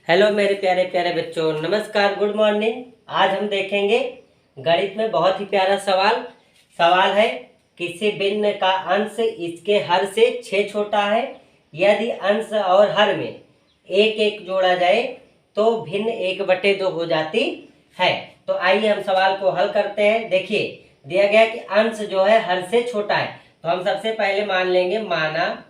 Hello मेरे प्यारे प्यारे बच्चों, नमस्कार, गुड मॉर्निंग। आज हम देखेंगे गणित में बहुत ही प्यारा सवाल है। किसी भिन्न का अंश इसके हर से 6 छोटा है। यदि अंश और हर में एक एक जोड़ा जाए तो भिन्न 1/2 हो जाती है। तो आइए हम सवाल को हल करते हैं। देखिए, दिया गया कि अंश जो है हर से छोटा है, तो हम सबसे पहले मान लेंगे माना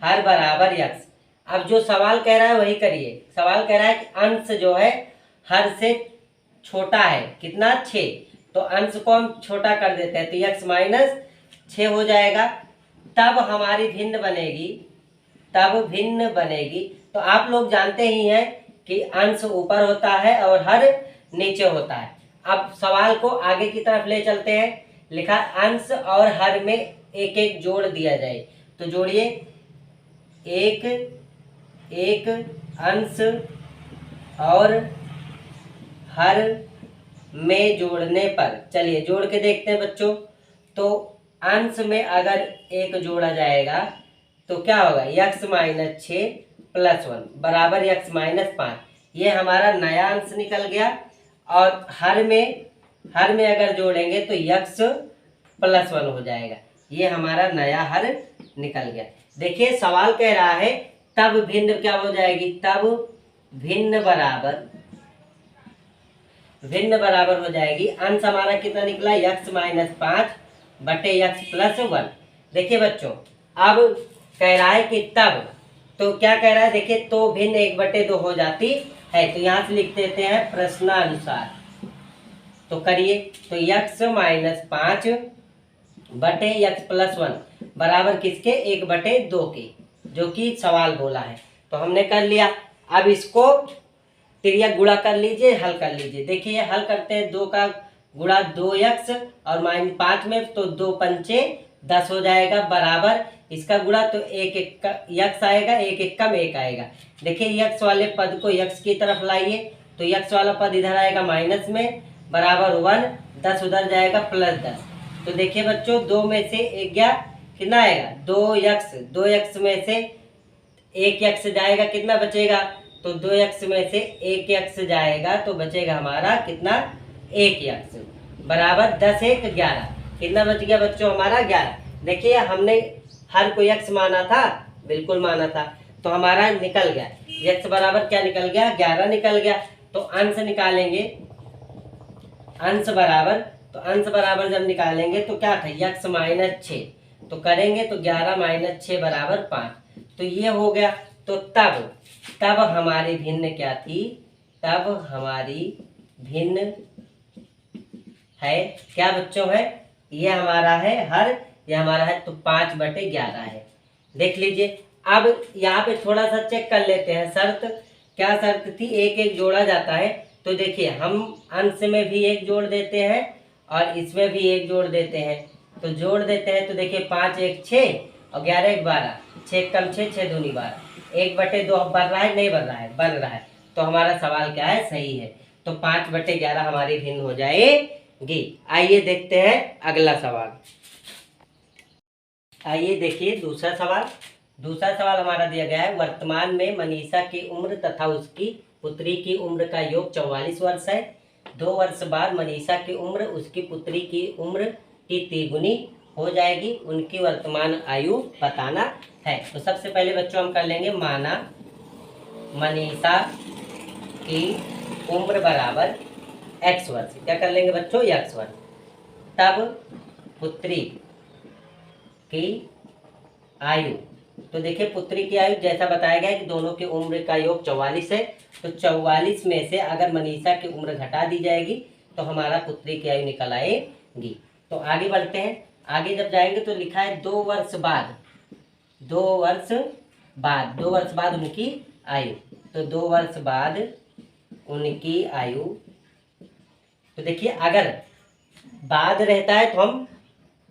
हर बराबर यक्स। अब जो सवाल कह रहा है वही करिए। सवाल कह रहा है कि अंश जो है हर से छोटा है, कितना? 6। तो अंश को हम छोटा कर देते हैं तो यक्स माइनस 6 हो जाएगा। तब हमारी भिन्न बनेगी। तो आप लोग जानते ही हैं कि अंश ऊपर होता है और हर नीचे होता है। अब सवाल को आगे की तरफ ले चलते हैं। लिखा अंश और हर में एक एक जोड़ दिया जाए, तो जोड़िए। एक एक अंश और हर में जोड़ने पर, चलिए जोड़ के देखते हैं बच्चों। तो अंश में अगर एक जोड़ा जाएगा तो क्या होगा? यक्स माइनस 6 प्लस 1 बराबर यक्स माइनस 5। ये हमारा नया अंश निकल गया। और हर में अगर जोड़ेंगे तो यक्स प्लस 1 हो जाएगा। ये हमारा नया हर निकल गया। देखिए, सवाल कह रहा है तब भिन्न क्या हो जाएगी? तब भिन्न बराबर हो जाएगी। अंश हमारा कितना निकला? यक्स माइनस 5 बटे यक्स प्लस 1। देखिए बच्चों, अब कह रहा है कि तब, तो क्या कह रहा है? देखिए, तो भिन्न 1/2 हो जाती है। तो यहां से लिख देते हैं प्रश्नानुसार। तो करिए, तो यक्स माइनस 5 बटे यक्स प्लस 1 बराबर किसके? 1/2 के, जो कि सवाल बोला है। तो हमने कर लिया। अब इसको त्रिया गुणा कर लीजिए, हल कर लीजिए। देखिए, हल करते हैं। 2 का गुणा 2x और माइनस 5 में, तो 2 पंचे 10 हो जाएगा बराबर इसका गुणा, तो एक एक का यक्स आएगा, एक एक कम एक आएगा। देखिए, यक्स वाले पद को यक्स की तरफ लाइए, तो यक्स वाला पद इधर आएगा माइनस में बराबर 1, 10 उधर जाएगा प्लस 10। तो देखिए बच्चों, 2 में से 1 गया, कितना आएगा? 2x में से 1x जाएगा, कितना बचेगा? तो 2x में से 1x जाएगा तो बचेगा हमारा कितना? 1x बराबर 10 1 11। कितना बच गया बच्चों? हमारा 11। देखिए, हमने हर को x माना था, बिल्कुल माना था, तो हमारा निकल गया x बराबर क्या निकल गया? 11 निकल गया। तो अंश निकालेंगे। अंश बराबर जब निकालेंगे तो क्या था? X minus 6। तो करेंगे तो 11 माइनस 6 बराबर 5। तो ये हो गया। तो तब हमारी भिन्न क्या थी? तब हमारी भिन्न है क्या बच्चों? है ये हमारा है हर, ये हमारा है, तो 5/11 है। देख लीजिए। अब यहाँ पे थोड़ा सा चेक कर लेते हैं। शर्त क्या शर्त थी? एक एक जोड़ा जाता है। तो देखिए, हम अंश में भी एक जोड़ देते हैं और इसमें भी एक जोड़ देते हैं। तो जोड़ देते हैं तो देखिए, 5 1 6 और 11 1 12, 6 कम 6 6 दूनी 12, 1/2 बन रहा है, नहीं बन रहा है, बन रहा है। तो हमारा सवाल क्या है? सही है। तो 5/11 हमारी भिन्न हो जाएगी। आइए देखते हैं अगला सवाल। आइए देखिए दूसरा सवाल हमारा दिया गया है। वर्तमान में मनीषा की उम्र तथा उसकी पुत्री की उम्र का योग 44 वर्ष है। 2 वर्ष बाद मनीषा की उम्र उसकी पुत्री की उम्र की तिगुनी हो जाएगी। उनकी वर्तमान आयु बताना है। तो सबसे पहले बच्चों हम कर लेंगे माना मनीषा की उम्र बराबर x वर्ष। क्या कर लेंगे बच्चों? x वर्ष। तब पुत्री की आयु, तो देखिए पुत्री की आयु जैसा बताया गया है कि दोनों की उम्र का योग 44 है। तो 44 में से अगर मनीषा की उम्र घटा दी जाएगी तो हमारा पुत्री की आयु निकल आएगी। तो आगे बढ़ते हैं। आगे जब जाएंगे तो लिखा है 2 वर्ष बाद उनकी आयु। तो 2 वर्ष बाद उनकी आयु, तो देखिए अगर बाद रहता है तो हम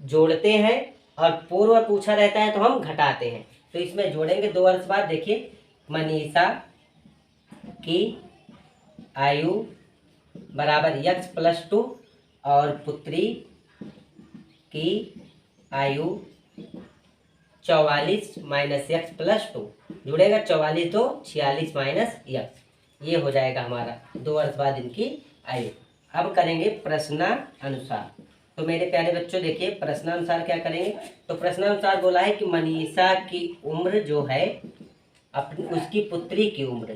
जोड़ते हैं और पूर्व पूछा रहता है तो हम घटाते हैं। तो इसमें जोड़ेंगे 2 वर्ष बाद। देखिए, मनीषा की आयु बराबर यक्स प्लस 2 और पुत्री की आयु 44 माइनस एक्स प्लस 2 जुड़ेगा, 44 2 46 माइनस एक्स, ये हो जाएगा हमारा 2 वर्ष बाद इनकी आयु। अब करेंगे प्रश्नानुसार। तो मेरे प्यारे बच्चों देखिए प्रश्नानुसार क्या करेंगे, तो प्रश्नानुसार बोला है कि मनीषा की उम्र जो है अपनी उसकी पुत्री की उम्र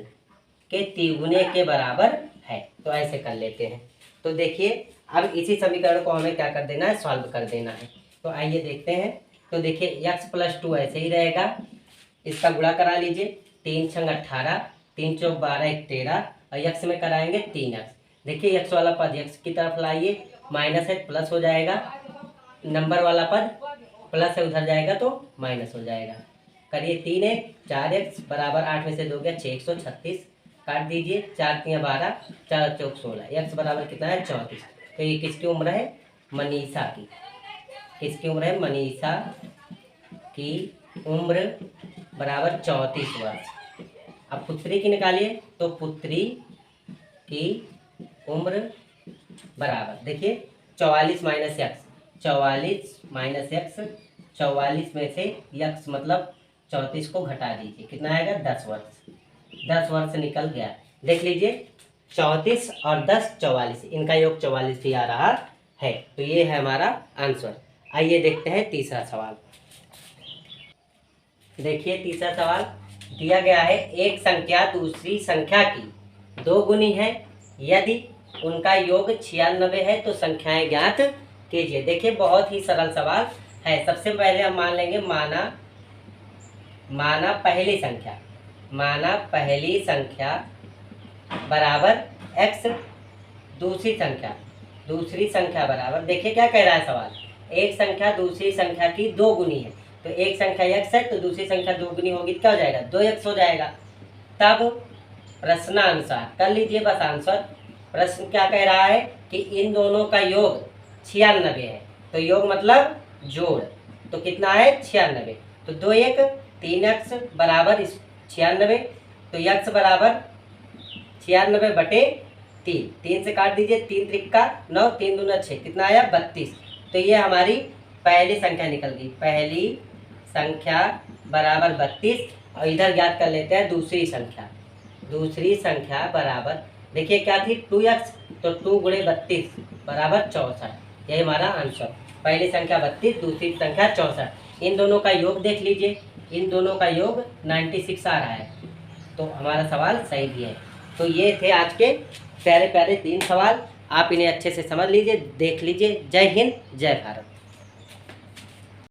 के तिगुने के बराबर है। तो ऐसे कर लेते हैं। तो देखिए अब इसी समीकरण को हमें क्या कर देना है, सॉल्व कर देना है। तो आइए देखते हैं। तो देखिए x प्लस 2 ऐसे ही रहेगा, इसका गुणा करा लीजिए, 3 छंग 18, 3 चौक 12 1 13 और x में कराएंगे 3x। देखिए x वाला पद x की तरफ लाइए, माइनस है प्लस हो जाएगा, नंबर वाला पद प्लस है उधर जाएगा तो माइनस हो जाएगा। करिए 3 1 4x बराबर 8 में से 2 गया 6 136, काट दीजिए, 4 3 12 4 चौक 16, x बराबर कितना है 34। तो ये किसकी उम्र है, मनीषा की। किसकी उम्र है, मनीषा की उम्र बराबर 34 वर्ष। अब पुत्री की निकालिए, तो पुत्री की उम्र बराबर देखिए 44 माइनस एक्स, 44 माइनस एक्स, 44 में से एक्स मतलब 34 को घटा दीजिए, कितना आएगा 10 वर्ष। 10 वर्ष निकल गया। देख लीजिए 34 और 10 44, इनका योग 44 भी आ रहा है। तो ये है हमारा आंसर। आइए देखते हैं तीसरा सवाल। देखिए तीसरा सवाल दिया गया है, एक संख्या दूसरी संख्या की 2 गुनी है, यदि उनका योग 96 है तो संख्याएं ज्ञात कीजिए। देखिए बहुत ही सरल सवाल है। सबसे पहले हम मान लेंगे माना पहली संख्या, माना पहली संख्या बराबर x, दूसरी संख्या बराबर, देखिए क्या कह रहा है सवाल, एक संख्या दूसरी संख्या की 2 गुनी है, तो एक संख्या x है तो दूसरी संख्या 2 गुनी होगी तो क्या हो जाएगा 2x हो जाएगा। तब प्रश्नानुसार कर लीजिए बस आंसर। प्रश्न क्या कह रहा है कि इन दोनों का योग 96 है, तो योग मतलब जोड़, तो कितना है 96, तो 2 1 3x बराबर 96, तो x बराबर 96 बटे 3, 3 से काट दीजिए, 3 त्रिका 9 3 दूना 6, कितना आया 32। तो ये हमारी पहली संख्या निकल गई, पहली संख्या बराबर 32। और इधर ज्ञात कर लेते हैं दूसरी संख्या बराबर, देखिए क्या थी 2x, तो 2 गुणे 32 बराबर 64, यही हमारा आंसर। पहली संख्या 32, दूसरी संख्या 64। इन दोनों का योग देख लीजिए, इन दोनों का योग 96 आ रहा है, तो हमारा सवाल सही भी है। तो ये थे आज के प्यारे प्यारे 3 सवाल, आप इन्हें अच्छे से समझ लीजिए, देख लीजिए। जय हिंद जय भारत।